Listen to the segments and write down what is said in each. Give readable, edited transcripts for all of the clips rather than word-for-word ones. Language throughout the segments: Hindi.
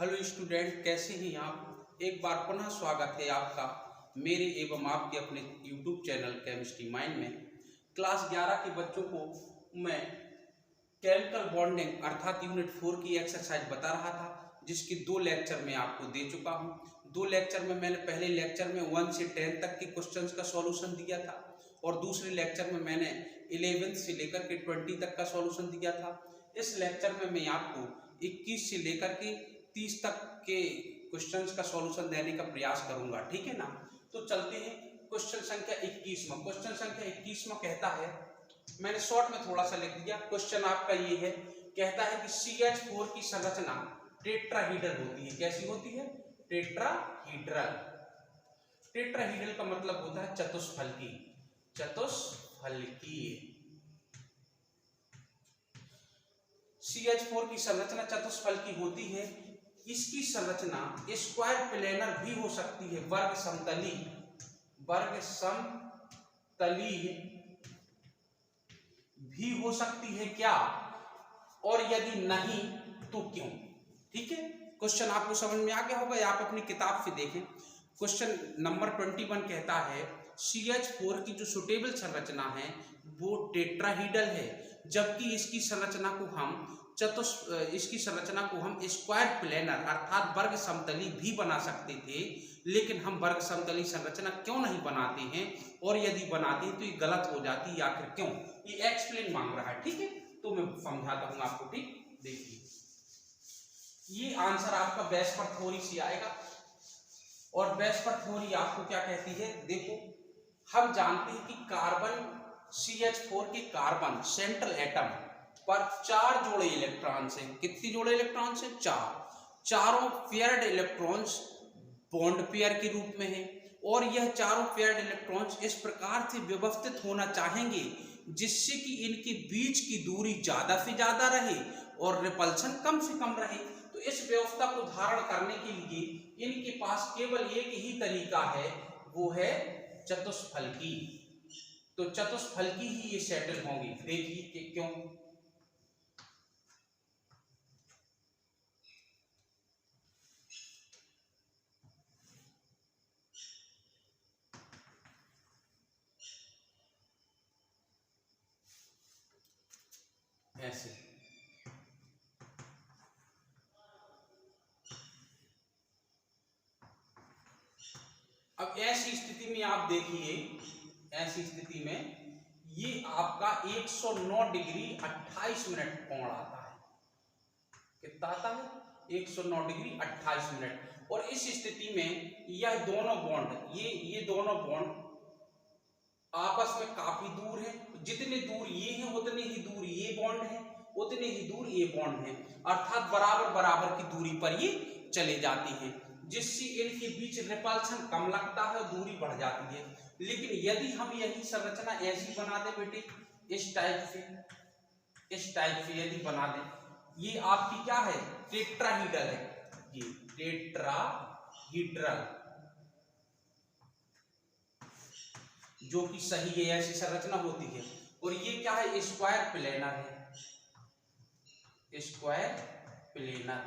हेलो स्टूडेंट, कैसे हैं आप। एक बार पुनः स्वागत है आपका मेरे एवं आपके अपने यूट्यूब चैनल केमिस्ट्री माइंड में। क्लास 11 के बच्चों को मैं केमिकल बॉन्डिंग अर्थात यूनिट 4 की एक्सरसाइज बता रहा था, जिसकी 2 लेक्चर में आपको दे चुका हूं। 2 लेक्चर में मैंने पहले लेक्चर में 1 से 10 तक के क्वेश्चंस का सॉल्यूशन दिया था और दूसरे लेक्चर में मैंने 11 से लेकर के 20 तक का सॉल्यूशन दिया था। इस लेक्चर में मैं आपको 21 से लेकर के 30 तक के क्वेश्चंस का सॉल्यूशन देने का प्रयास करूंगा, ठीक है ना। तो चलते हैं क्वेश्चन संख्या 21 में। क्वेश्चन संख्या 21 में कहता है, मैंने शॉर्ट में थोड़ा सा लिख दिया। क्वेश्चन आपका ये है, कहता है कि CH4 की संरचना टेट्राहीड्रल होती है। कैसी होती है? टेट्राहीड्रल। टेट्राहीड्रल का मतलब होता है चतुष्फलकी। चतुष्फलकीय। CH4 की संरचना चतुष्फलकी होती है। इसकी संरचना स्क्वायर प्लेनर भी हो सकती है, वर्ग समतलीय भी हो सकती है क्या, और यदि नहीं तो क्यों। ठीक है, क्वेश्चन आपको समझ में आ गया होगा या आप अपनी किताब से देखें। क्वेश्चन नंबर 21 कहता है CH4 की जो सुटेबल संरचना है वो टेट्राहीड्रल है, जबकि इसकी संरचना को हम स्क्वायर प्लेनर अर्थात वर्ग समतली भी बना सकते थे, लेकिन हम वर्ग समतली संरचना क्यों नहीं बनाते हैं, और यदि बनाते हैं तो ये गलत हो जाती है। आखिर क्यों, ये एक्सप्लेन मांग रहा है। ठीक है, तो मैं समझाता हूं आपको। ठीक, देखिए ये आंसर आपका बेस्पर थ्योरी से आएगा, और बेस्पर थ्योरी आपको क्या कहती है। देखो, हम जानते हैं कि कार्बन CH4 के कार्बन सेंट्रल एटम पर 4 जोड़े इलेक्ट्रॉन्स हैं। कितनी जोड़े इलेक्ट्रॉन्स हैं? 4। चारों पेयर्ड इलेक्ट्रॉन्स बॉन्ड पेयर के रूप में हैं, और यह चारों पेयर्ड इलेक्ट्रॉन्स इस प्रकार से व्यवस्थित होना चाहेंगे जिससे कि इनके बीच की दूरी ज्यादा से ज्यादा रहे और रिपल्शन कम से कम रहे। तो इस व्यवस्था को धारण करने के लिए इनके पास केवल एक ही तरीका है, वो है चतुष्फलकी। तो चतुष्फलकी ही ये सेटल होंगी। देखिए कि क्यों। ऐसे अब ऐसी स्थिति में आप देखिए, ऐसी स्थिति में ये आपका 109 डिग्री 28 मिनट कोण आता है। कितना आता है? 109 डिग्री 28 मिनट। और इस स्थिति में यह दोनों बॉन्ड, ये दोनों बॉन्ड आपस में काफी दूर है। जितने दूर ये है उतने ही दूर ये बॉन्ड है, उतने ही दूर ये बॉन्ड है, अर्थात बराबर बराबर की दूरी पर ये चले जाते हैं, जिससे इनके बीच रिपल्शन कम लगता है और दूरी बढ़ जाती है। लेकिन यदि हम यही संरचना ऐसी बना दे बेटे, इस टाइप से यदि बना दे, ये आपकी क्या है? टेट्राहीड्रल है। ये टेट्राहीड्रल जो कि सही है, ऐसी संरचना होती है। और ये क्या है? स्क्वायर प्लेनर है। Square planar.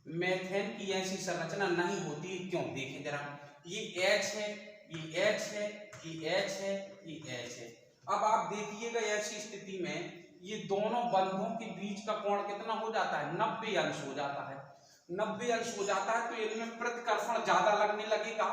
मेथेन की ऐसी संरचना नहीं होती है। क्यों? देखें जरा, ये H है, ये H है, ये H है, ये H है। अब आप देखिएगा, ऐसी स्थिति में ये दोनों बंधों के बीच का कोण कितना हो जाता है? 90 अंश हो जाता है। 90 अंश हो जाता है, तो इनमें प्रतिकर्षण ज्यादा लगने लगेगा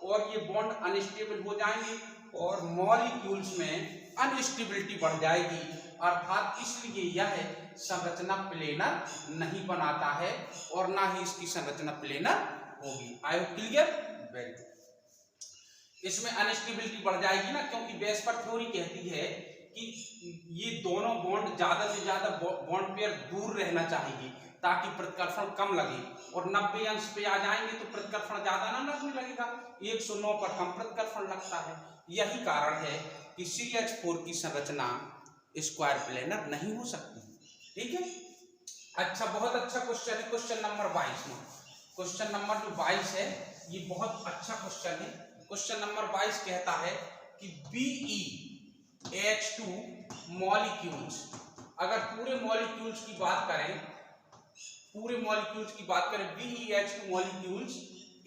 और ये बॉन्ड अनस्टेबल हो जाएंगे और मॉलिक्यूल्स में अनस्टेबिलिटी बढ़ जाएगी, अर्थात इसलिए यह संरचना प्लेनर नहीं बनाता है और ना ही इसकी संरचना प्लेनर होगी। I hope clear? Very good. इसमें अनस्टेबिलिटी बढ़ जाएगी ना, क्योंकि बेस्पर थ्योरी कहती है कि ये दोनों बॉन्ड ज्यादा से ज्यादा बॉन्ड पेयर दूर रहना चाहिए ताकि प्रतिकर्षण कम लगे, और 90 अंश पे आ जाएंगे तो प्रतिकर्षण ज्यादा ना लगने लगेगा, 109 पर कम प्रतिकर्षण लगता है। यही कारण है कि CH4 की संरचना स्क्वायर प्लेनर नहीं हो सकती। ठीक है, अच्छा, बहुत अच्छा क्वेश्चन है। क्वेश्चन नंबर 22 में, क्वेश्चन नंबर जो 22 है ये बहुत अच्छा क्वेश्चन है। क्वेश्चन नंबर 22 कहता है कि BeH2 मॉलिक्यूल्स, अगर पूरे मॉलिक्यूल्स की बात करें पूरे मॉलिक्यूल्स की बात करें, BeH2 molecules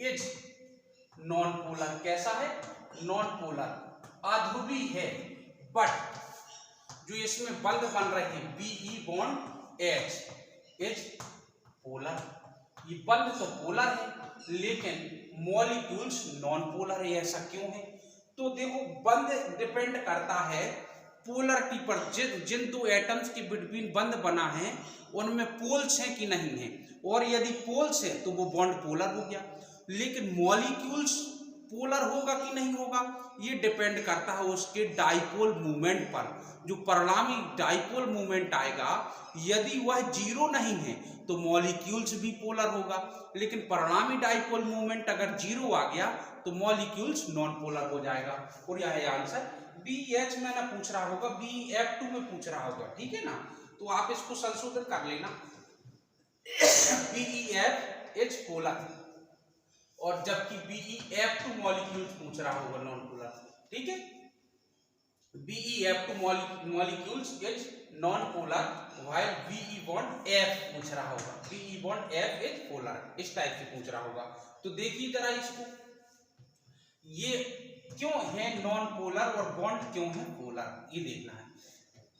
is non polar. कैसा है? नॉन पोलर, अध्रुवी है। बट जो इसमें बंध बन रहे हैं Be bond H is polar. ये बंध तो पोलर है लेकिन मॉलिक्यूल्स नॉन पोलर है। ऐसा क्यों है? तो देखो, बंध डिपेंड करता है पोलरिटी पर। जिन दो एटम्स के बिटवीन बंध बना है उनमें पोल्स हैं कि नहीं है, और यदि पोल्स है तो वो बॉन्ड पोलर हो गया। लेकिन मॉलिक्यूल्स पोलर होगा कि नहीं होगा, ये डिपेंड करता है उसके डाइपोल मूवमेंट पर। जो परिणामी डाइपोल मूवमेंट आएगा, यदि वह जीरो नहीं है तो मॉलिक्यूल्स भी पोलर होगा, लेकिन परिणामी डाइपोल मूवमेंट अगर जीरो आ गया तो मॉलिक्यूल्स नॉन पोलर हो जाएगा। और यह है आंसर। BeH में ना पूछ रहा होगा, BeF2 में पूछ रहा होगा, ठीक है ना, तो आप इसको संशोधित कर लेना। BeF इज पोलर, और जबकि BeF2 मॉलिक्यूल्स पूछ रहा होगा नॉन पोलर, ठीक है। BeF2 molecules is non polar while Be bond F पूछ रहा होगा, Be bond F is polar, इस टाइप से पूछ रहा होगा। तो देखिए जरा इसको, ये क्यों है नॉन पोलर और बॉन्ड क्यों है पोलर, ये देखना है।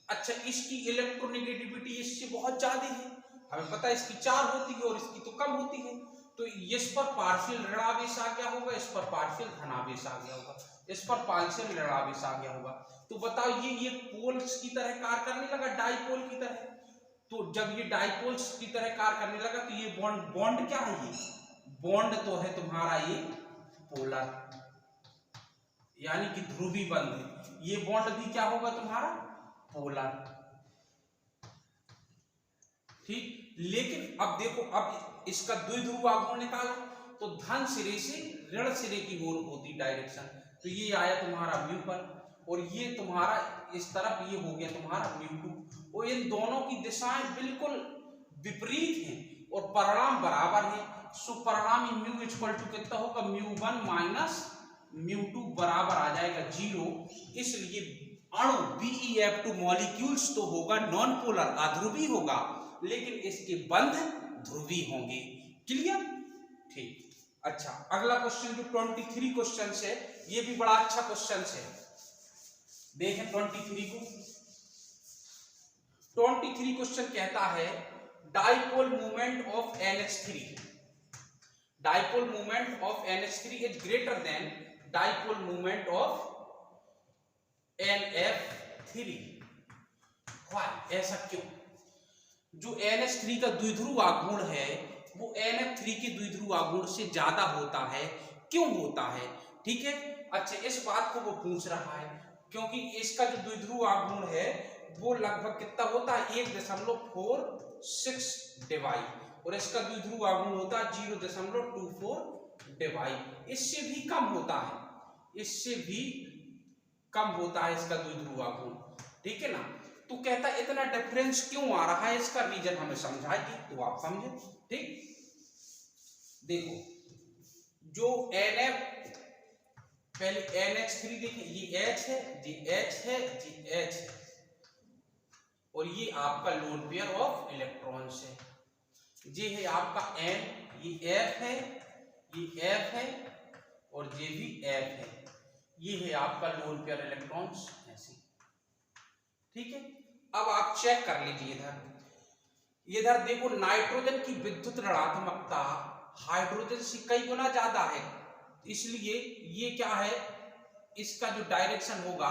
अच्छा, इसकी इलेक्ट्रोनेगेटिविटी इससे बहुत ज्यादा है, हमें पता है इसकी 4 होती है और इसकी तो कम होती है। तो इस पर पार्शियल ऋणावेश आ गया होगा, इस पर पार्शियल धनावेश आ गया होगा, इस पर पार्शियल ऋणावेश आ गया होगा। तो बताओ, ये पोल्स की तरह कार्य करने लगा, डाइपोल की तरह। तो जब ये डाइपोल्स की तरह कार्य करने लगा तो ये बॉन्ड क्या है? ये बॉन्ड तो है तुम्हारा ये पोलर, यानी कि ध्रुवी बंध है। ये बॉन्ड भी क्या होगा तुम्हारा? पोलर, ठीक। लेकिन अब देखो, अब इसका द्विध्रुव आघूर्ण निकालो तो धन सिरे से ऋण सिरे की ओर होती डायरेक्शन। तो ये आया तुम्हारा म्यू पर, और ये तुम्हारा इस तरफ ये हो गया तुम्हारा μ2। और इन दोनों की दिशाएं बिल्कुल विपरीत हैं और परिणाम बराबर है। सो परिणामी म्यू इक्वल टू कितना होगा? μ1 माइनस μ2 बराबर आ जाएगा 0। इसलिए अणु BeF2 मॉलिक्यूल्स तो होगा नॉन पोलर, अध्रुवी होगा, लेकिन इसके बंध ध्रुवी होंगे। क्लियर? ठीक। अच्छा, अगला क्वेश्चन जो 23 क्वेश्चन है, ये भी बड़ा अच्छा क्वेश्चन है। देखें 23 को। 23 क्वेश्चन कहता है dipole movement of NH3, dipole movement of NH3 is greater than dipole movement of NF3। Why? ऐसा क्यों? जो NH3 का द्विध्रुव आघूर्ण है वो NF3 के द्विध्रुव आघूर्ण से ज्यादा होता है। क्यों होता है? ठीक है। अच्छा, इस बात को वो पूछ रहा है क्योंकि इसका जो द्विध्रुव आघूर्ण है वो लगभग कितना होता है? 1.46 डिवाई, और इसका द्विध्रुव आघूर्ण होता है 0.24 डिवाई। इससे भी कम होता है, इससे भी कम होता है इसका द्विध्रुव आघूर्ण, ठीक है ना। तो कहता है इतना डिफरेंस क्यों आ रहा है, इसका रीजन हमें समझाएगी तो आप समझे, ठीक। देखो, जो पहले NH3 देखिए, ये H है, ये H है, ये H है, और ये आपका लोन पेयर ऑफ इलेक्ट्रॉन्स है। ये है आपका N, ये F है, ये F है, और ये भी F है। ये है आपका लोन पेयर इलेक्ट्रॉन्स, ऐसे, ठीक है। अब आप चेक कर लीजिए इधर देखो, नाइट्रोजन की विद्युत ऋणात्मकता हाइड्रोजन से कई गुना ज्यादा है, इसलिए ये क्या है, इसका जो डायरेक्शन होगा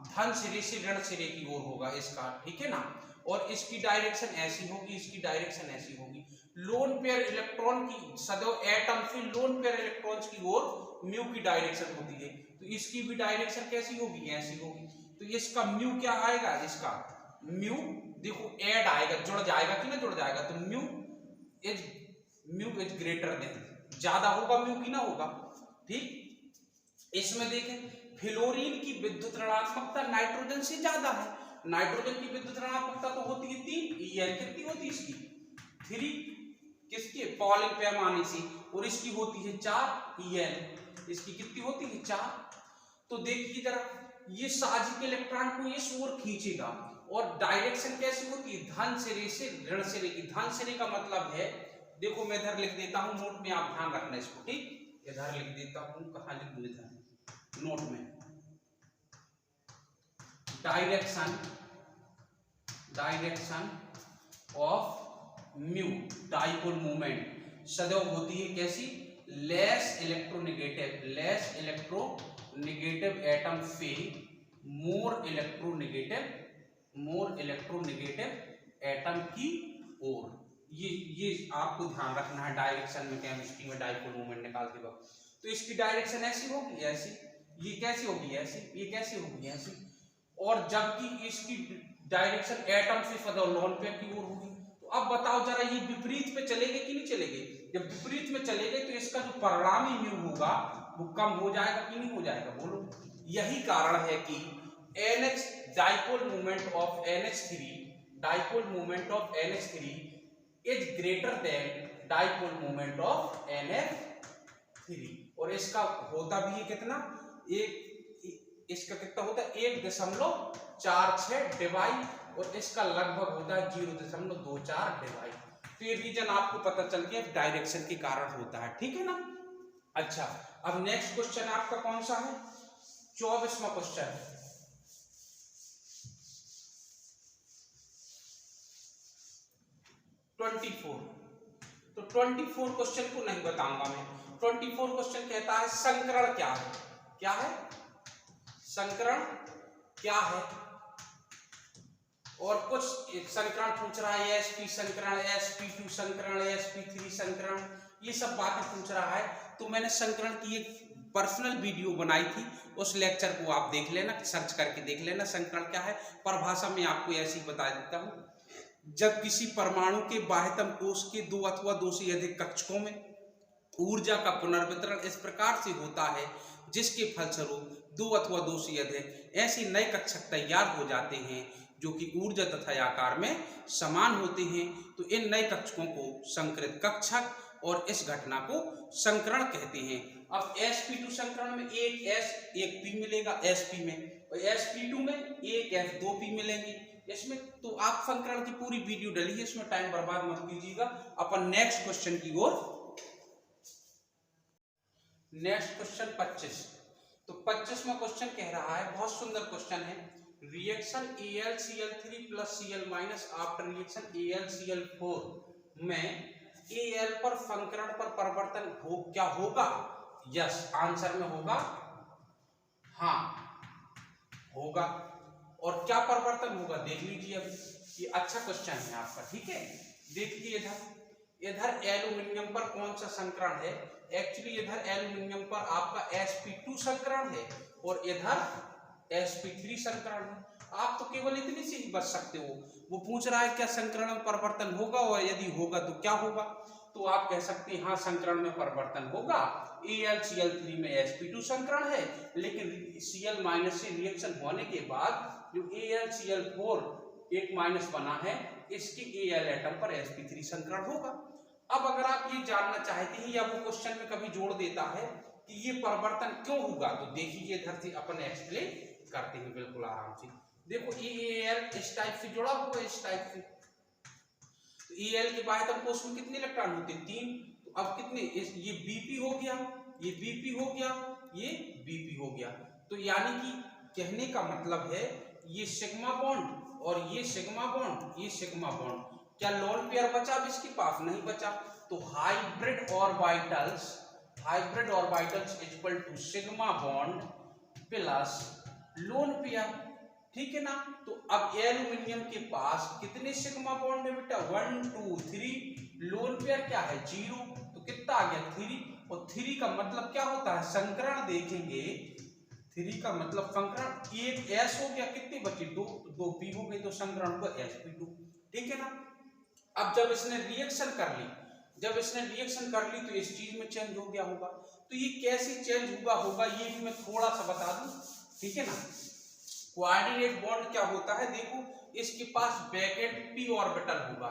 धन सिरे से ऋण सिरे की ओर होगा इसका, ठीक है ना। और इसकी डायरेक्शन ऐसी होगी, इसकी डायरेक्शन ऐसी होगी। लोन पेयर इलेक्ट्रॉन की सदैव एटम से लोन पेयर इलेक्ट्रॉन्स की ओर म्यू की डायरेक्शन होती है, तो इसकी भी डायरेक्शन कैसी होगी? ऐसी होगी। तो इसका म्यू क्या आएगा? इसका म्यू देखो ऐड आएगा, जुड़ जाएगा कि ना जुड़ जाएगा, तो म्यू इज ग्रेटर देन, ज्यादा होगा म्यू की ना होगा, ठीक। इसमें देखें, फ्लोरीन की विद्युत ऋणात्मकता नाइट्रोजन से ज्यादा है। नाइट्रोजन की विद्युत ऋणात्मकता तो होती है 3, कितनी होती है इसकी? 3 किसके? पॉलिंग पैमाने से, और इसकी होती है 4, इसकी कितनी होती है? 4। तो देखिए जरा, ये साजिक इलेक्ट्रॉन को इस ओर खींचेगा, और डायरेक्शन कैसी होती है, धन सिरे से ऋण सिरे की। धन सिरे का मतलब है, देखो मैं इधर लिख देता हूं नोट में, आप ध्यान रखना इसको, ठीक। इधर लिख देता हूं, कहां लिख दूं, इधर नोट में। Direction of mu dipole movement सदैव होती है कैसी, लेस इलेक्ट्रोनेगेटिव एटम से मोर इलेक्ट्रोनेगेटिव एटम की ओर। ये आपको ध्यान रखना है डायरेक्शन में, केमिस्ट्री में डाइपोल मूवमेंट निकालते वक्त। तो इसकी डायरेक्शन ऐसी होगी, ऐसी, ये कैसी होगी, ऐसी, ये कैसी होगी, ऐसी। और जबकि इसकी डायरेक्शन एटम से सदैव लोन पेयर की ओर होगी। तो अब बताओ जरा, ये विपरीत पे चलेंगे कि नहीं चलेंगे? जब विपरीत में चलेंगे तो इसका जो परिणामी म्यू होगा वो कम हो जाएगा कि नहीं हो जाएगा, बोलो। यही कारण है कि NH dipole movement of NH3 is greater than dipole movement of NF3। और इसका होता भी है कितना, इसका कितना होता है 1.46 डिवाइड, और इसका लगभग होता है 0.24 डिवाइड। तो ये रीजन आपको पता चल गया डायरेक्शन के कारण होता है, ठीक है ना। अच्छा, अब नेक्स्ट क्वेश्चन आपका कौन सा है, 24वां क्वेश्चन। 24। तो 24 क्वेश्चन को नहीं बताऊंगा मैं। 24 क्वेश्चन कहता है संकरण क्या है, क्या है संकरण क्या है। और कुछ संकरण पूछ रहा है, sp संकरण, sp2 संकरण, sp3 संकरण, ये सब बातें पूछ रहा है। तो मैंने संकरण की एक पर्सनल वीडियो बनाई थी, उस लेक्चर को आप देख लेना, सर्च करके देख लेना संकरण क्या है। परिभाषा में आपको ऐसी बता देता हूं, जब किसी परमाणु के बाह्यतम कोश के 2 अथवा 2 से अधिक कक्षकों में ऊर्जा का पुनर्वितरण इस प्रकार से होता है जिसके फलस्वरूप 2 अथवा 2 से अधिक ऐसे नए कक्षक तैयार हो जाते हैं जो कि ऊर्जा तथा आकार में समान होते हैं। तो इन नए कक्षकों को संकरित कक्षक और इस घटना को संकरण कहते हैं। अब sp2 संकरण में एक s एक p मिलेगा sp में, और sp2 में एक s 2 p मिलेंगे इसमें। तो आप संकरण की पूरी वीडियो डली है, इसमें टाइम बर्बाद मत कीजिएगा। अपन नेक्स्ट क्वेश्चन की ओर। Next question 25। तो 25वां क्वेश्चन कह रहा है, बहुत सुंदर क्वेश्चन है, reaction AlCl3 plus Cl minus after reaction AlCl4 में Al पर संकरण पर परिवर्तन क्या होगा? यस, आंसर में होगा, हाँ होगा। और क्या परिवर्तन होगा देख लीजिए, अभी ये अच्छा क्वेश्चन है आपका, ठीक है। देखिए इधर एल्यूमिनियम पर कौन सा संकरण है, एक्चुअली इधर एल्यूमिनियम पर आपका sp2 संकरण है और इधर sp3 संकरण है। आप तो केवल इतनी से ही बच सकते हो। वो पूछ रहा है क्या संकरण में परिवर्तन होगा, और यदि होगा तो क्या होगा। तो आप कह सकते हैं हाँ संकरण में परिवर्तन होगा। AlCl3 में sp2 संकरण है, लेकिन Cl माइनस से रिएक्शन होने के बाद जो AlCl4 एक माइनस बना है, इसके Al एटम पर sp3 संकरण होगा। अब अगर आप ये जानना चाहते हैं या वो क्वेश्चन में कभी जोड़ देता है कि ये परिवर्तन क्यों होगा, तो देखिए इधर से अपन एक्सप्लेन करते हैं बिल्कुल आराम से। देखो Al इस टाइप से जुड़ा हुआ है, इस टाइप से। तो Al के बाह्यतम कोश में कितने इलेक्ट्रॉन होते हैं? 3। तो अब कितने, ये Bp हो गया, ये Bp हो गया, ये Bp हो गया। तो यानी कि कहने का मतलब है ये सिग्मा बॉन्ड और ये सिग्मा बॉन्ड, ये सिग्मा बॉन्ड, क्या लोन पेयर बचा? अब इसके पास नहीं बचा। तो hybrid orbitals equal to sigma bond plus lone pair, ठीक है ना। तो अब एल्यूमिनियम के पास कितने सिग्मा बॉन्ड है बेटा? 1 2 3। लोन पेयर क्या है? 0। तो कितना आ गया? 3। और 3 का मतलब क्या होता है? संकरण देखेंगे, 3 का मतलब संकरण, एक s हो गया, कितने बचे? 2 p हो गए, तो संकरण को sp2, ठीक है ना। अब जब इसने रिएक्शन कर ली तो इस चीज में चेंज हो गया होगा। तो ये कैसे चेंज होगा ये भी मैं थोड़ा सा बता दूं, ठीक है ना। कोऑर्डिनेट बॉन्ड क्या होता है, देखो इसके पास बैकेट p ऑर्बिटल होगा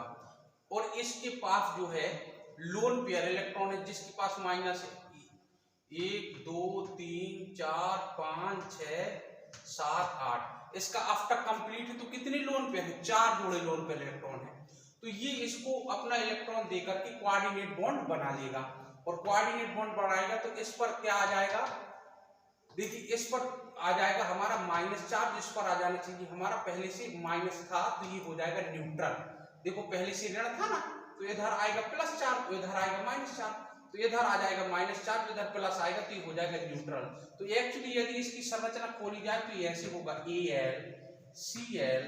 और इसके पास जो है लोन पेयर इलेक्ट्रॉन है जिसके पास माइनस है 1 2 3 4 5 6 7 8। इसका आफ्टर कंप्लीट है तो कितने लोन पेयर है, 4 जोड़े लोन पेयर इलेक्ट्रॉन है। तो ये इसको अपना इलेक्ट्रॉन देकर के कोऑर्डिनेट बॉन्ड बना लेगा, और कोऑर्डिनेट बॉन्ड बनाएगा तो इस पर क्या आ जाएगा, देखिए इस पर आ जाएगा हमारा माइनस चार्ज, इस पर आ जाना चाहिए हमारा, पहले से माइनस था तो ये हो जाएगा न्यूट्रल। देखो पहले से ऋण था ना, तो इधर आएगा प्लस चार्ज, तो इधर आएगा माइनस चार्ज, तो इधर आ जाएगा माइनस चार्ज, इधर प्लस आएगा, तो ये हो जाएगा न्यूट्रल। तो एक्चुअली यदि इसकी संरचना खोली जाए तो ये ऐसे होगा Al Cl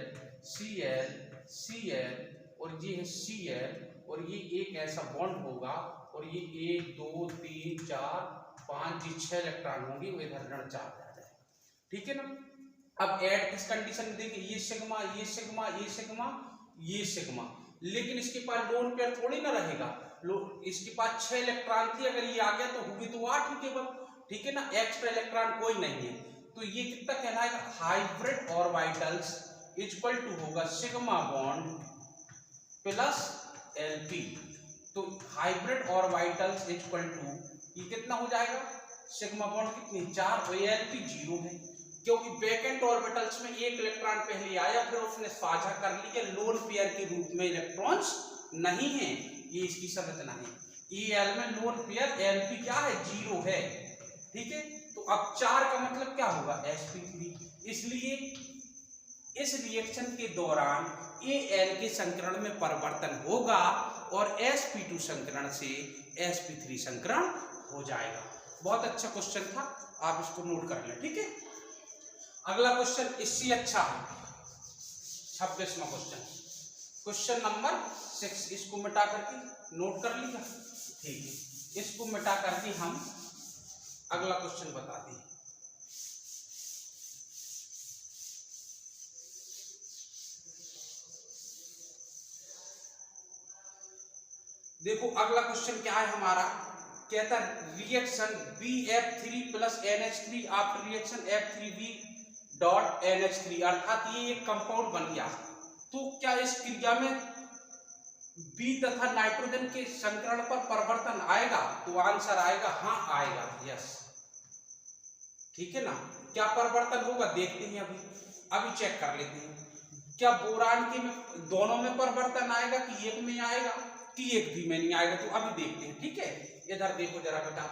Cl Cl और ये है Cl, और ये एक ऐसा बॉन्ड होगा, और ये 1 2 3 4 5 जी 6 इलेक्ट्रॉन होंगे, वो इधर ऋण चार्ज आ जाए, ठीक है ना। अब ऐड किस कंडीशन में देखिए, ये सिग्मा ये सिग्मा ये सिग्मा ये सिग्मा, लेकिन इसके पास लोन पेयर थोड़ी ना रहेगा, इसके पास 6 इलेक्ट्रॉन थी, अगर ये आ गया तो होगी तो 8 ही केवल, ठीक है ना, एक्स्ट्रा इलेक्ट्रॉन कोई नहीं है। तो ये कितना कहलाएगा, हाइब्रिड ऑर्बिटल्स इक्वल टू होगा सिग्मा बॉन्ड प्लस Lp। तो हाइब्रिड ऑर्बिटल्स इक्वल टू ये कितना हो जाएगा, सिग्मा बॉन्ड कितनी 4 और Lp 0 है, क्योंकि वैकेंट ऑर्बिटल्स में एक इलेक्ट्रॉन पहले आया, फिर उसने साझा कर लिया, लोन पेयर के रूप में इलेक्ट्रॉन्स नहीं है, ये इसकी संरचना है। Al में लोन पेयर Lp क्या है, 0 है, ठीक है। तो अब 4 का मतलब क्या होगा, sp3, इसलिए इस रिएक्शन के दौरान Al के संकरण में परिवर्तन होगा और sp2 संकरण से sp3 संकरण हो जाएगा। बहुत अच्छा क्वेश्चन था, आप इसको नोट कर लें, ठीक है। अगला क्वेश्चन इससे अच्छा है, 26वां क्वेश्चन, क्वेश्चन नंबर 6, इसको मिटा करके नोट कर लिया, ठीक है। इसको मिटा करके हम अगला क्वेश्चन बताते हैं। देखो अगला क्वेश्चन क्या है हमारा, कहता reaction BF3 plus NH3 after reaction F3B dot NH3, अर्थात ये एक कंपाउंड बन गया, तो क्या इस क्रिया में B तथा नाइट्रोजन के संकरण पर परिवर्तन आएगा, तो आंसर आएगा हाँ आएगा, यस, ठीक है ना। क्या परिवर्तन होगा देखते हैं, अभी चेक कर लेते हैं, क्या बोरान के में दोनों में परिवर्तन आएगा कि एक में आएगा कि एक भी में नहीं आएगा, तो अभी देखते हैं, ठीक है। इधर देखो जरा बेटा,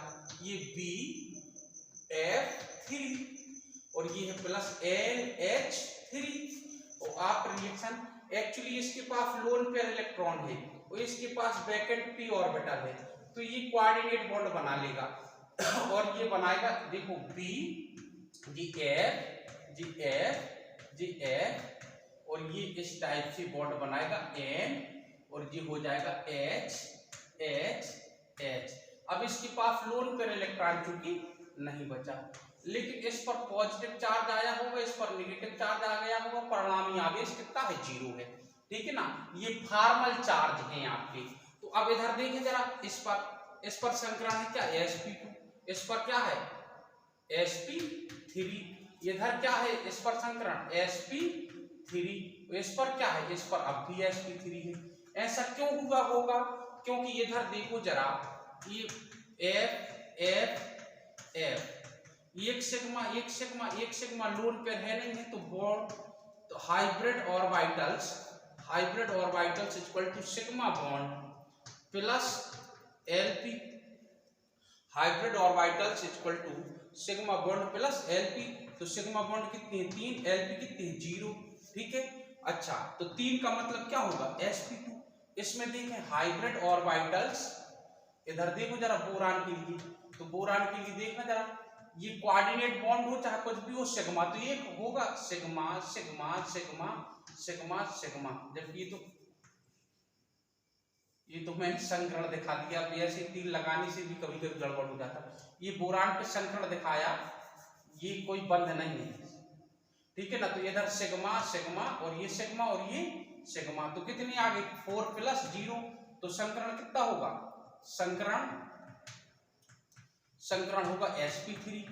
ये BF3 और ये है प्लस NH3, और आप रिएक्शन एक्चुअली इसके पास लोन पेयर इलेक्ट्रॉन है और इसके पास वैकेंट p ऑर्बिटल है, तो ये कोऑर्डिनेट बॉन्ड बना लेगा और ये बनाएगा, देखो B G F और ये इस टाइप से बॉन्ड बनाएगा N, और ये हो जाएगा H। अब इसके पास लोन पेयर इलेक्ट्रॉन चूंकि नहीं बचा, लेकिन इस पर पॉजिटिव चार्ज आया होगा, इस पर नेगेटिव चार्ज आ गया होगा, परिणामी आवेश कितना है, 0 है, ठीक है ना। ये फॉर्मल चार्ज है आपके। तो अब इधर देखें जरा, इस पर संकरण है क्या, sp2, इस पर क्या है sp3, इधर क्या है, इस पर संकरण sp3, इस पर क्या है, इस पर अब भी sp3 है। ऐसा क्यों हुआ होगा, क्योंकि इधर देखो जरा, ये F एक सिग्मा लोन पेयर है नहीं है, तो बॉन्ड, तो hybrid orbitals equal to sigma bond plus Lp, hybrid orbitals equal to sigma bond plus Lp, तो सिग्मा बॉन्ड कितनी है 3, Lp कितनी है 0, ठीक है। अच्छा, तो 3 का मतलब क्या होगा, sp2। इसमें देखें हाइब्रिड ऑर्बिटल्स, इधर देखो जरा बोरान के लिए, तो बोरान के लिए देखना जरा, ये कोऑर्डिनेट बॉन्ड हो चाहे कुछ भी हो, सिग्मा, तो ये होगा sigma sigma sigma sigma sigma, जबकि ये तो मैंने संकरण दिखा दिया, अब ऐसे तीर लगाने से भी कभी कभी गड़बड़ हो जाता। ये बोरान पे संकरण दिखाया, ये कोई बंध नहीं है, ठीक है ना। तो इधर सिग्मा सिग्मा और ये सिग्मा और ये सिग्मा, तो कितनी आ गई 4 प्लस 0, तो संकरण कितना होगा, संकरण होगा sp3,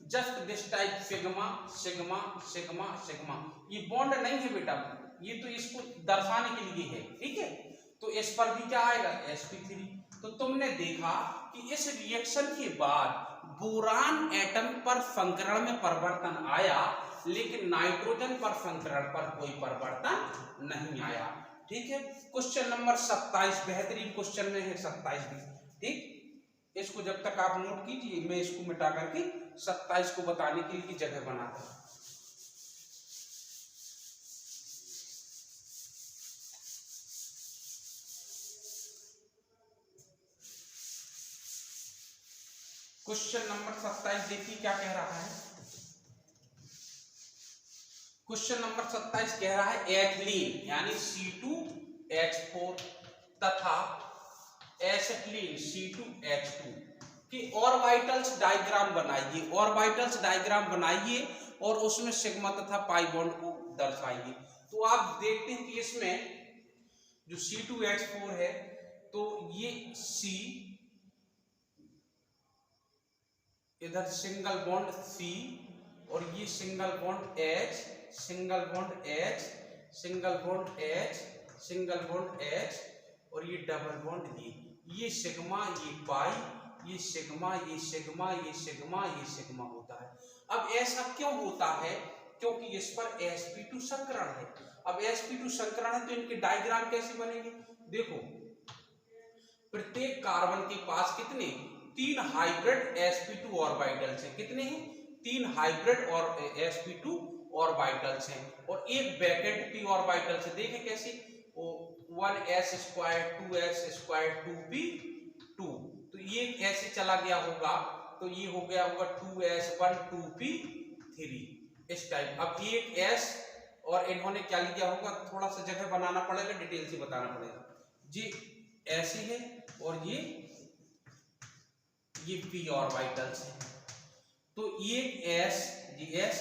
just this type sigma sigma sigma sigma. ये बॉन्ड नहीं है बेटा, ये तो इसको दर्शाने के लिए है, ठीक है। तो इस पर भी क्या आएगा sp3। तो तुमने देखा कि इस रिएक्शन के बाद बोरान एटम पर संकरण में परिवर्तन आया, लेकिन नाइट्रोजन पर संकरण पर कोई परिवर्तन नहीं आया। ठीक है, क्वेश्चन नंबर 27 बेहतरीन क्वेश्चन में है 27 भी। ठीक, इसको जब तक आप नोट कीजिए, मैं इसको मिटा करके 27 को बताने के लिए जगह बनाता हूं। क्वेश्चन नंबर 27 देखिए क्या कह रहा है। क्वेश्चन नंबर 27 कह रहा है एथिलीन यानी C2H4 तथा एसिटिलीन C2H2 के ऑर्बिटल्स डायग्राम बनाइए। ऑर्बिटल्स डायग्राम बनाइए और उसमें सिग्मा तथा पाई बॉन्ड को दर्शाइए। तो आप देखते हैं कि इसमें जो C2H4 है तो ये C, इधर सिंगल बॉन्ड C और ये single bond H, single bond H, single bond H, single bond H और ये डबल बॉन्ड ये सिग्मा, ये पाई, ये सिग्मा, ये सिग्मा, ये सिग्मा, ये सिग्मा होता है। अब ऐसा क्यों होता है? क्योंकि इस पर sp2 संकरण है। अब sp2 संकरण है तो इनके डायग्राम कैसे बनेंगे? देखो, प्रत्येक कार्बन के पास कितने 3 हाइब्रिड sp2 ऑर्बिटल्स हैं। कितने हैं? 3 हाइब्रिड और sp2 ऑर्बिटल्स हैं और एक ब्रैकेट p ऑर्बिटल्स है। देखें कैसे, 1s² 2s² 2p2, तो ये ऐसे चला गया होगा तो ये हो गया होगा 2s1 2p3 इस टाइप। अब एक s और इन्होंने क्या लिया होगा, थोड़ा सा जगह बनाना पड़ेगा, डिटेल से बताना पड़ेगा। जी ऐसे है और ये p ऑर्बिटल्स है। तो एक s, ये s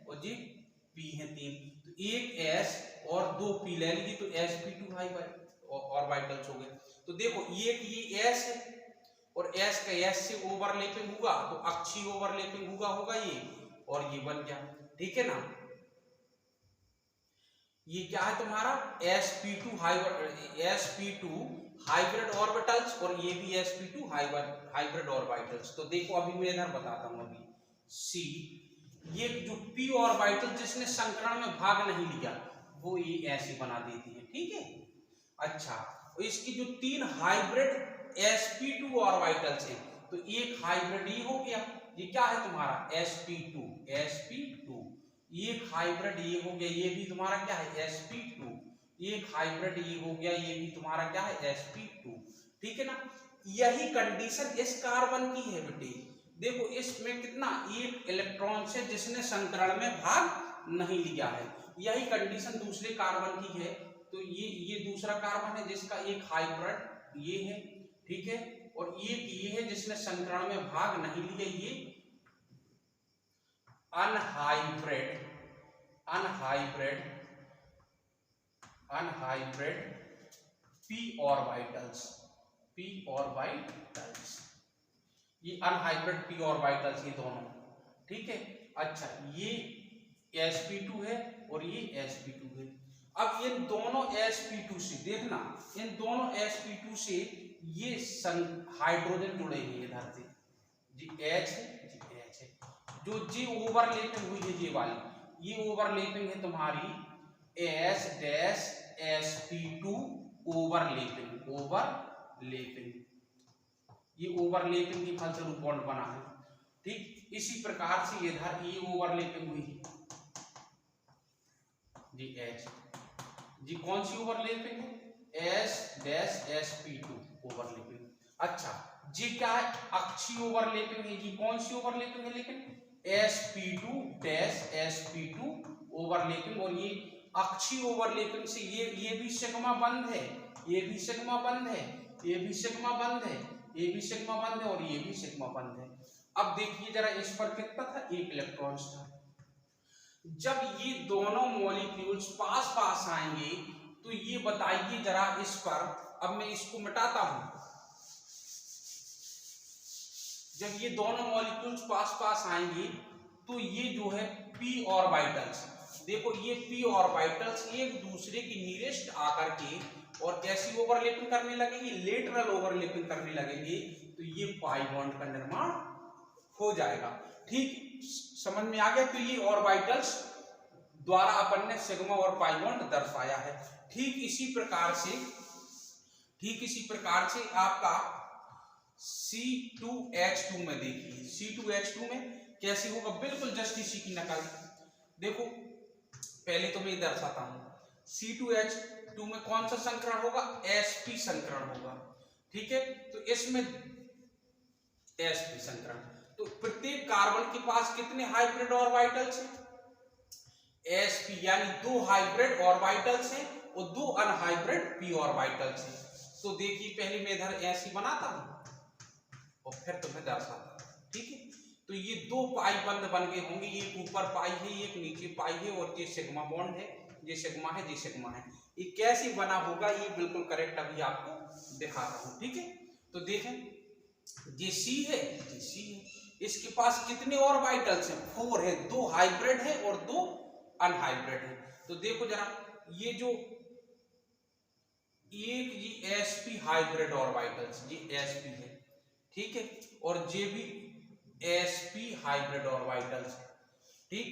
और ये p है 3, तो एक s और 2 p ले लीजिए तो sp2 ऑर्बिटल्स हो गए। तो देखो ये s है और s का s से ओवरलैपिंग हुआ तो अक्षीय ओवरलैपिंग होगा ये, और ये बन गया। ठीक है ना, ये क्या है तुम्हारा sp2 हाइब्रिड ऑर्बिटल्स और ये भी sp2 हाइब्रिड ऑर्बिटल्स। तो देखो अभी मैं इधर बताता हूं। अभी C, ये जो p ऑर्बिटल जिसने संकरण में भाग नहीं लिया वो ये ऐसे बना देती है। ठीक है, अच्छा, तो इसकी जो 3 हाइब्रिड sp2 ऑर्बिटल्स हैं तो एक हाइब्रिड ये हो गया, ये क्या है तुम्हारा sp2, एक हाइब्रिड ये हो गया, ये भी तुम्हारा क्या है sp2, एक हाइब्रिड ये हो गया, ये भी तुम्हारा क्या है sp2। ठीक है ना, यही कंडीशन इस कार्बन की है बेटे। देखो इसमें कितना एक इलेक्ट्रॉन से जिसने संकरण में भाग नहीं लिया है, यही कंडीशन दूसरे कार्बन की है। तो ये दूसरा कार्बन है जिसका एक हाइब्रिड ये है। ठीक है, और एक ये है जिसने संकरण में भाग नहीं लिया, ये अनहाइब्रिड p ऑर्बिटल्स, ये अनहाइब्रिड p ऑर्बिटल्स ये दोनों। ठीक है, अच्छा, ये sp2 है और ये sp2 है। अब इन दोनों sp2 से देखना, इन दोनों sp2 से ये हाइड्रोजन जुड़े हैं इधर से, जी H है, जी H है। जो जी ओवरलैपिंग हुई है ये वाली, ये ओवरलैपिंग है तुम्हारी S डैश sp2 ओवरलैपिंग, ये ओवरलैपिंग की फलस्वरूप बॉन्ड बना है। ठीक, इसी प्रकार से इधर ये ओवरलैपिंग हुई है जी H, जी कौन सी ओवरलैपिंग है S डैश sp2 ओवरलैपिंग। अच्छा, जी क्या है अक्षीय ओवरलैपिंग है, जी कौन सी ओवरलैपिंग है लेकिन sp2 डैश sp2 ओवरलैपिंग, और ये अक्षीय ओवरलैपिंग से ये भी सिग्मा बंद है, ये भी सिग्मा बंद है, ये भी सिग्मा बंद है, ये भी सिग्मा बंद है और ये भी सिग्मा बंद है। अब देखिए जरा इस पर कितना था, एक इलेक्ट्रॉन था। जब ये दोनों मॉलिक्यूल्स पास आएंगे तो ये बताइए जरा इस पर, अब मैं इसको मिटाता हूं। जब ये दोनों मॉलिक्यूल्स पास आएंगे तो ये जो है p ऑर्बिटल्स, देखो ये p ऑर्बिटल्स एक दूसरे की नियरेस्ट आकर के और कैसी ओवरलैपिंग करने लगेंगे, लेटरल ओवरलैपिंग करने लगेंगे, तो ये पाई बॉन्ड का निर्माण हो जाएगा। ठीक, समझ में आ गया। तो ये ऑर्बिटल्स द्वारा अपन ने सिग्मा और पाई बॉन्ड दर्शाया है। ठीक इसी प्रकार से आपका C2H2 में देखिए, C2H2 में कैसे होगा, बिल्कुल जस्ट इसी की नकल। देखो पहले तो मैं दर्शाता हूं, C2H2 में कौन सा संकरण होगा, sp संकरण होगा, ठीक है। तो इसमें sp संकरण, तो प्रत्येक कार्बन के पास कितने हाइब्रिड ऑर्बिटल्स हैं, sp यानी 2 हाइब्रिड ऑर्बिटल्स हैं और 2 अनहाइब्रिड p ऑर्बिटल्स हैं। तो देखिए पहले मैं इधर ऐसे बनाता हूं और फिर तुम्हें दर्शाता हूं, ठीक है। तो ये 2 पाई बंद बन गए होंगे, एक ऊपर पाई है एक नीचे पाई है और ये सिग्मा बॉन्ड है, ये सिग्मा है, ये सिग्मा है। ये कैसे बना होगा ये बिल्कुल करेक्ट अभी आपको दिखाता हूं, ठीक है। तो देखें ये C है, ये C है, इसके पास कितने ऑर्बिटल्स हैं, 4 है, 2 हाइब्रिड है और 2 अनहाइब्रिड है। तो देखो जरा ये जो एक ये sp हाइब्रिड ऑर्बिटल्स, ये sp है, ठीक है, और ये भी sp हाइब्रिड ऑर्बिटल्स, ठीक।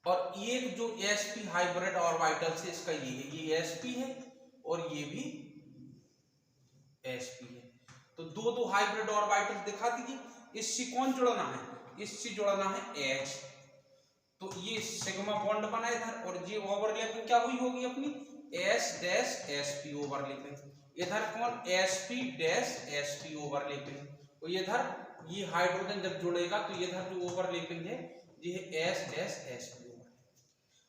और एक जो sp हाइब्रिड ऑर्बिटल्स है इसका ये है, ये sp है और ये भी sp है। तो 2 हाइब्रिड ऑर्बिटल्स दिखा दीजिए। इससे कौन जुड़ना है, इससे जुड़ना है H। तो ये सिग्मा बॉन्ड बना इधर और ये ओवरलैपिंग क्या हुई होगी अपनी, S-sp ओवरलैपिंग। इधर कौन, sp-sp ओवरलैपिंग। और इधर ये हाइड्रोजन जब जुड़ेगा तो इधर जो ओवरलैपिंग है ये है S-sp ओवरलैपिंग।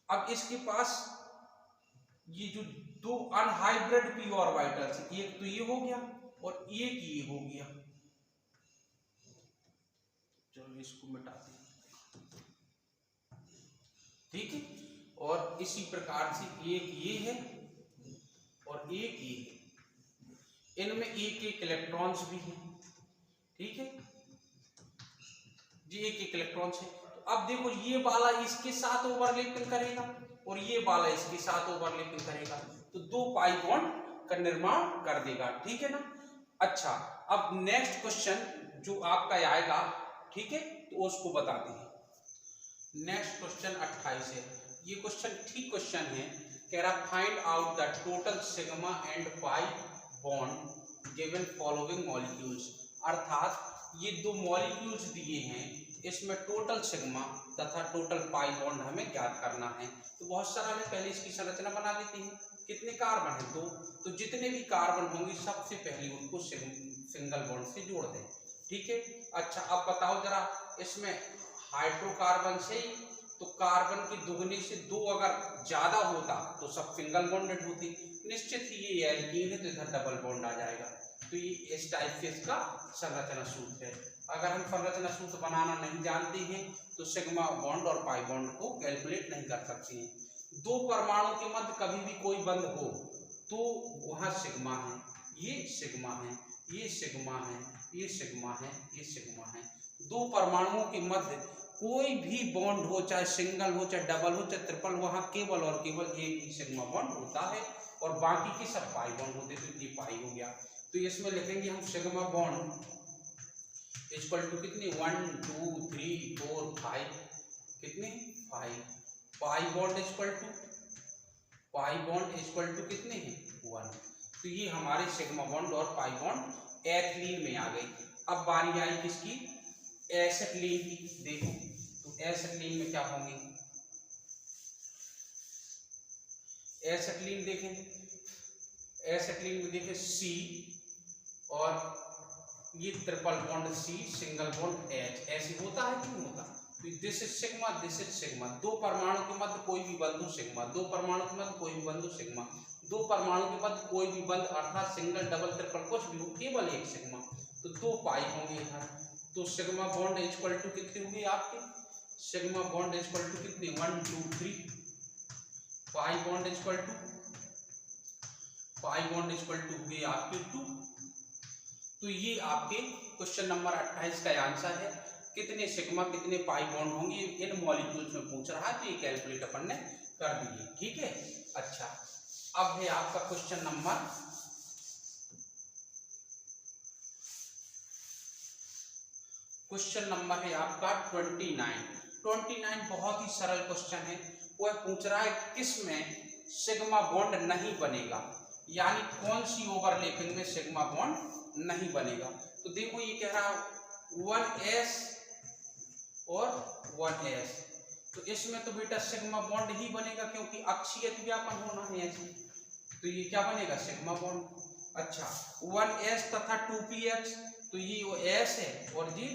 अब इसके पास ये जो 2 अनहाइब्रिड p ऑर्बिटल्स, एक तो ये हो गया और एक ये हो गया। चलो इसको मिटाते हैं, ठीक है। और इसी प्रकार से एक ये है और एक ये है, इनमें एक इलेक्ट्रॉन्स भी हैं, ठीक है, ये एक इलेक्ट्रॉन्स है। तो अब देखो ये वाला इसके साथ ओवरलैपिंग करेगा और ये वाला इसके साथ ओवरलैपिंग करेगा, तो 2 पाई बॉन्ड का निर्माण कर देगा, ठीक है ना। अच्छा अब नेक्स्ट क्वेश्चन जो आपका आएगा, ठीक है, तो उसको बताते हैं। नेक्स्ट क्वेश्चन 28 है। ये क्वेश्चन ठीक क्वेश्चन है, कह रहा find out the total sigma and pi bond given following molecules. अर्थात ये 2 मॉलिक्यूल्स दिए हैं, इसमें टोटल सिग्मा तथा टोटल पाई बॉन्ड हमें ज्ञात करना है। तो बहुत सारा हमें पहले इसकी संरचना बना देते हैं। कितने कार्बन है, 2, तो जितने भी कार्बन होंगे सबसे पहले उनको सिंगल बॉन्ड से जोड़ दें, ठीक है। अच्छा अब बताओ जरा, इसमें हाइड्रोकार्बन से तो कार्बन की दुगने से 2 अगर ज्यादा होता तो सब सिंगल बॉन्डेड होती, निश्चित ही ये एल्कीन है तो इधर डबल बॉन्ड आ जाएगा। तो ये इस टाइप से इसका संरचना सूत्र है। अगर हम संरचना सूत्र बनाना नहीं जानते हैं तो सिग्मा बॉन्ड और पाई बॉन्ड को कैलकुलेट नहीं कर सकते हैं। 2 परमाणु के मध्य कभी भी कोई बंध हो तो वहां सिग्मा है, ये सिग्मा है, ये सिग्मा है, ये सिग्मा है, ये सिग्मा है। 2 परमाणुओं के मध्य कोई भी बॉन्ड हो, चाहे सिंगल हो, चाहे डबल हो, चाहे ट्रिपल, वहां केवल और केवल एक ही सिग्मा बॉन्ड होता है और बाकी के सब पाई बॉन्ड होते। तो ये पाई हो गया। तो इसमें लिखेंगे हम सिग्मा बॉन्ड इक्वल टू कितने, 1 2 3 4 5, कितने 5। पाई बॉन्ड इक्वल टू कितने हैं, 1। तो ये हमारे सिग्मा बॉन्ड और पाई बॉन्ड एथिलीन में आ गई। अब बारी आई किसकी, एसिटिलीन की। देखो तो एसिटिलीन में क्या होंगे, एसिटिलीन देखें, एसिटिलीन में देखें C और ये triple bond C, single bond H, ऐसे होता है कि नहीं होता। तो this is sigma, this is sigma. 2 परमाणु के मध्य कोई भी बंधु सिग्मा, 2 परमाणु के मध्य कोई भी बंधु सिग्मा, 2 परमाणु के मध्य कोई भी बंध अर्थात सिंगल डबल ट्रिपल कुछ भी हो, केवल एक सिग्मा। तो 2 पाई होंगे इधर। तो सिग्मा बॉन्ड इक्वल टू कितने होंगे आपके, सिग्मा बॉन्ड इक्वल टू कितने, 1 2 3। पाई बॉन्ड इक्वल टू हुए आपके 2। तो ये आपके क्वेश्चन नंबर 28 का आंसर है। कितने सिग्मा कितने पाई बॉन्ड होंगे इन मॉलिक्यूल्स में पूछ रहा है, तो ये कैलकुलेट अपन ने कर दीजिए, ठीक है। अच्छा अब है आपका क्वेश्चन नंबर है आपका 29। 29 बहुत ही सरल क्वेश्चन है। वो पूछ रहा है किस में सिग्मा बॉन्ड नहीं बनेगा, यानी कौन सी ओवरलैपिंग में सिग्मा बॉन्ड नहीं बनेगा। तो देखो ये कह रहा है 1s और 1s, तो इसमें तो बेटा सिग्मा बॉन्ड ही बनेगा क्योंकि अक्षीय व्यापन होना है ऐसे, तो ये क्या बनेगा सिग्मा बॉन्ड। अच्छा 1s तथा 2px, तो ये s है और ये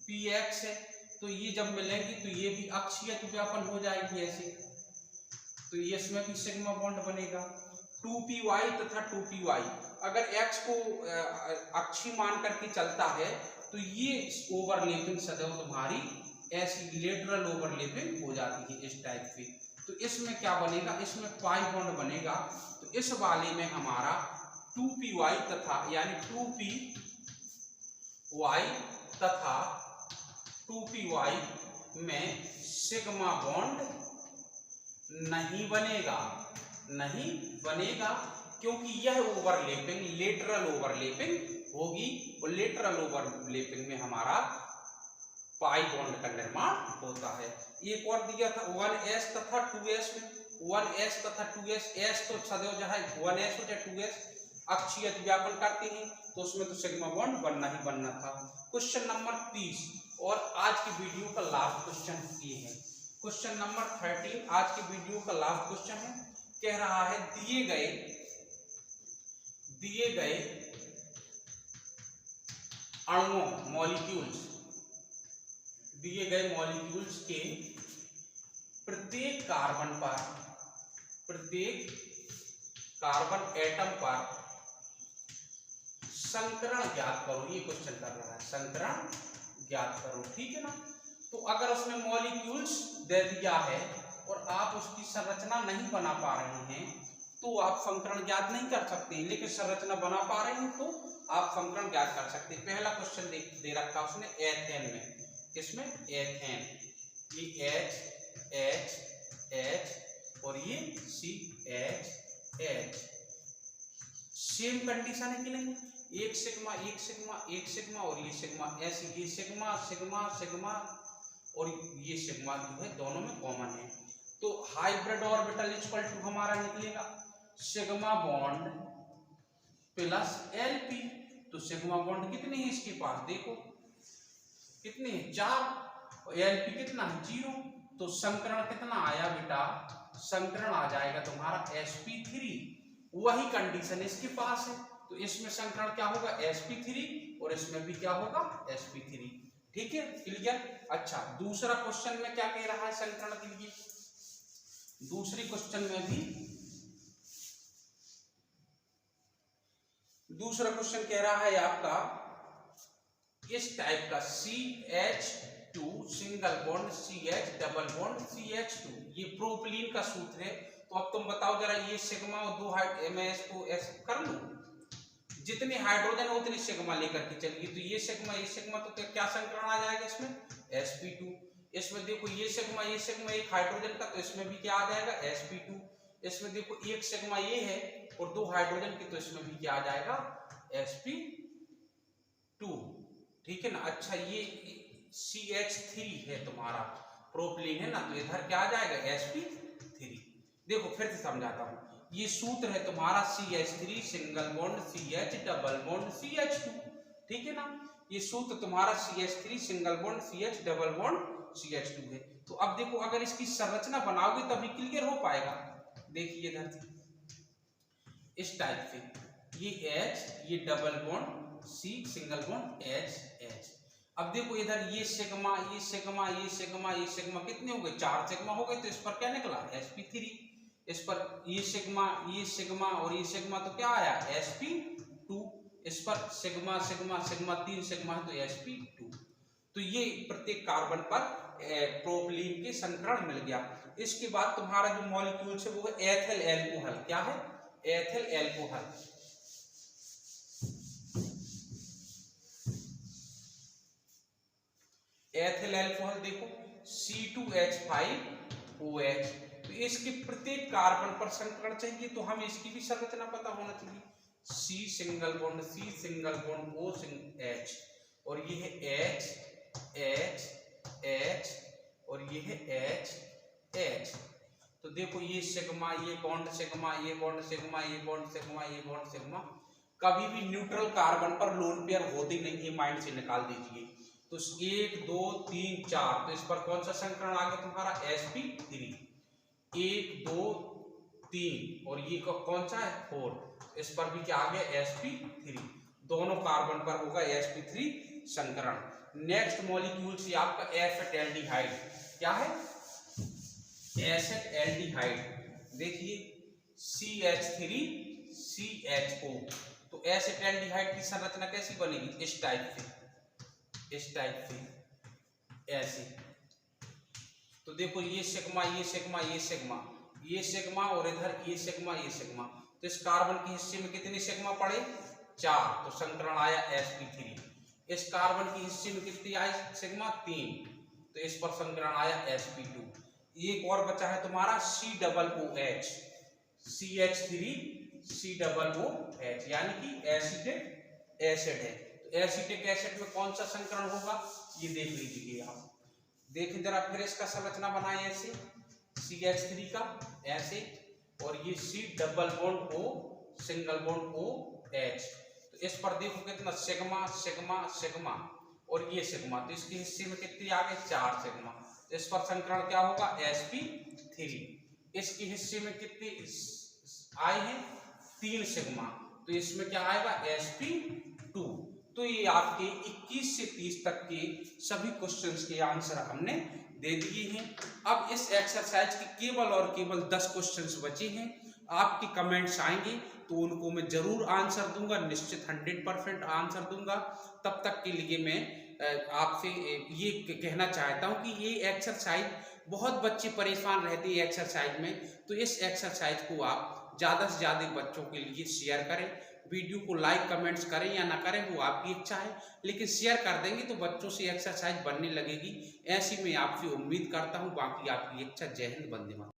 px है, तो ये जब मिलेंगी तो ये भी अक्षीय व्यापन हो जाएगी ऐसे, तो ये इसमें भी सिग्मा बॉन्ड बनेगा। 2py तथा 2py, अगर x को अक्षीय मान करके चलता है तो ये ओवरलैपिंग सदैव तुम्हारी ऐसी लेटरल ओवरलैपिंग हो जाती है इस टाइप की। तो इसमें क्या बनेगा, इसमें पाई बॉन्ड बनेगा। तो इस वाले में हमारा 2py तथा यानी 2py तथा 2py में सिग्मा बॉन्ड नहीं बनेगा, नहीं बनेगा क्योंकि यह ओवरलैपिंग लेटरल ओवरलैपिंग होगी और लेटरल ओवरलैपिंग में हमारा पाई बॉन्ड का निर्माण होता है। एक और दिया था 1s तथा 2s में, 1s तथा 2s, s तो सदैव जो है 1s हो चाहे 2s अक्षीय व्यापन करते हैं, तो उसमें तो सिग्मा बॉन्ड बनना ही बनना था। क्वेश्चन नंबर 30 और आज की वीडियो का लास्ट क्वेश्चन ये है। क्वेश्चन नंबर 13 आज की वीडियो का लास्ट क्वेश्चन है। कह रहा है दिए गए अणुओं मॉलिक्यूल्स, दिए गए मॉलिक्यूल्स के प्रत्येक कार्बन एटम पर संकरण ज्ञात करो। ये क्वेश्चन कर रहा है संकरण ज्ञात करो, ठीक है ना। तो अगर उसने मॉलिक्यूल्स दे दिया है और आप उसकी संरचना नहीं बना पा रहे हैं तो आप संकरण ज्ञात नहीं कर सकते हैं, लेकिन संरचना बना पा रहे हैं तो आप संकरण ज्ञात कर सकते हैं। पहला क्वेश्चन दे रखा उसने एथेन में, किसमें एथेन, ये H और ये CH, सेम कंडीशन है कि नहीं, एक सिग्मा एक सिग्मा एक सिग्मा और ये सिग्मा, ऐसे ये सिग्मा सिग्मा सिग्मा और ये सिग्मा जो है दोनों में कॉमन है। तो हाइब्रिड ऑर्बिटल इक्वल टू हमारा निकलेगा सिग्मा बॉन्ड प्लस Lp। तो सिग्मा बॉन्ड कितने हैं इसके पास, देखो कितने हैं 4 और Lp कितना है 0। तो संकरण कितना आया बेटा, संकरण आ जाएगा तुम्हारा sp3, वही कंडीशन इसके पास है। तो इसमें संकरण क्या होगा sp3 और इसमें भी क्या होगा sp3, ठीक है क्लियर। अच्छा दूसरा क्वेश्चन में क्या कह रहा है संकरण के लिए, दूसरी क्वेश्चन में भी दूसरा क्वेश्चन कह रहा है आपका इस टाइप का CH2 single bond CH double bond CH2, ये प्रोपिलीन का सूत्र है। तो अब तुम बताओ जरा, ये सिग्मा और दो मैं इसको ऐसे कर लूं, जितने हाइड्रोजन है उतनी सिग्मा लेकर के चलिए, तो ये सिग्मा तो क्या संकरण आ जाएगा इसमें sp2। इसमें देखो ये सिग्मा एक हाइड्रोजन का, तो इसमें भी क्या आ जाएगा sp2। इसमें देखो एक सिग्मा ये है और 2 हाइड्रोजन की, तो इसमें भी क्या आ जाएगा sp2, ठीक है ना। अच्छा ये CH3 है तुम्हारा, प्रोपिलीन है ना, तो इधर क्या आ जाएगा sp3। देखो फिर से समझाता हूं, ये सूत्र है तुम्हारा CH3 single bond CH double bond CH2, ठीक है ना। ये सूत्र तुम्हारा CH3 single bond CH double bond CH2 है। तो अब देखो अगर इसकी संरचना बनाओगे तभी क्लियर हो पाएगा। देखिए इधर इस टाइप से, ये H, ये double bond C single bond H। अब देखो इधर ये सिग्मा ये सिग्मा ये सिग्मा ये सिग्मा कितने हो गए 4 सिग्मा हो गए, तो इस पर क्या निकला sp3। इस पर ये सिग्मा और ये सिग्मा, तो क्या आया sp2। इस पर सिग्मा सिग्मा सिग्मा 3 सिग्मा है तो sp2। तो ये प्रत्येक कार्बन पर प्रोपिलीन के संकरण मिल गया। इसके बाद तुम्हारा जो मॉलिक्यूल है वो है एथिल एल्कोहल। क्या है एथिल एल्कोहल। एथिल एल्कोहल देखो C2H5OH, तो इसके प्रत्येक कार्बन पर संकरण चाहिए, तो हमें इसकी भी संरचना पता होना चाहिए। C single bond C single bond O H और ये है H H H और ये है एच एच। तो देखो ये सिग्मा, ये बॉन्ड सिग्मा, ये बॉन्ड सिग्मा, ये बॉन्ड सिग्मा, ये बॉन्ड सिग्मा, कभी भी न्यूट्रल कार्बन पर लोन पेयर होते नहीं है, माइंड से निकाल दीजिए। तो 1 2 3 4, तो इस पर कौन सा संकरण आ गया तुम्हारा sp3, 1 2 3, और ये कौन सा है 4, इस पर भी क्या आ गया sp3, दोनों कार्बन पर होगा sp3 संकरण। नेक्स्ट मॉलिक्यूल से आपका एसिटाल्डिहाइड, क्या है एसिटाल्डिहाइड, देखिए CH3CHO। तो एसिटाल्डिहाइड की संरचना कैसी बनेगी, इस टाइप से ऐसे। तो देखो ये सिग्मा, ये सिग्मा, ये सिग्मा, ये सिग्मा, और इधर ये सिग्मा, ये सिग्मा। तो इस कार्बन के हिस्से में कितने सिग्मा पड़े, 4, तो संकरण आया sp3। इस कार्बन के हिस्से में कितनी आई सिग्मा, 3, तो इस पर संकरण आया sp2। एक और बचा है तुम्हारा COOH, CH3COOH, यानी कि एसिटिक एसिड है। तो एसिटिक एसिड में कौन सा संकरण होगा, ये देख लीजिए आप। देखिए जरा फिर इसका संरचना बनाए ऐसे, CH3 का ऐसे, और ये C double bond O single bond OH। तो इस पर देखो कितना सिग्मा सिग्मा सिग्मा, और ये सिग्मा, तो इसके हिस्से में कितनी आ गई, 4 सिग्मा। तो इस पर संकरण क्या होगा sp3। इसके हिस्से में कितने आए हैं, 3 सिग्मा, तो इसमें क्या आएगा sp2। तो ये आपके 21 से 30 तक के सभी क्वेश्चंस के आंसर हमने दे दिए हैं। अब इस एक्सरसाइज के केवल और केवल 10 क्वेश्चंस बचे हैं। आपके कमेंट्स आएंगे तो उनको मैं जरूर आंसर दूंगा, निश्चित 100% आंसर दूंगा। तब तक के लिए मैं आपसे ये कहना चाहता हूं कि ये एक्सरसाइज, बहुत बच्चे परेशान रहते हैं एक्सरसाइज में, तो इस एक्सरसाइज को आप ज़्यादा से ज़्यादा बच्चों के लिए शेयर करें। वीडियो को लाइक कमेंट्स करें या ना करें वो आपकी इच्छा है, लेकिन शेयर कर देंगे तो बच्चों से एक्सरसाइज बनने लगेगी, ऐसी मैं आपसे उम्मीद करता हूँ। बाकी आपकी इच्छा। जय हिंद, वंदे मातरम।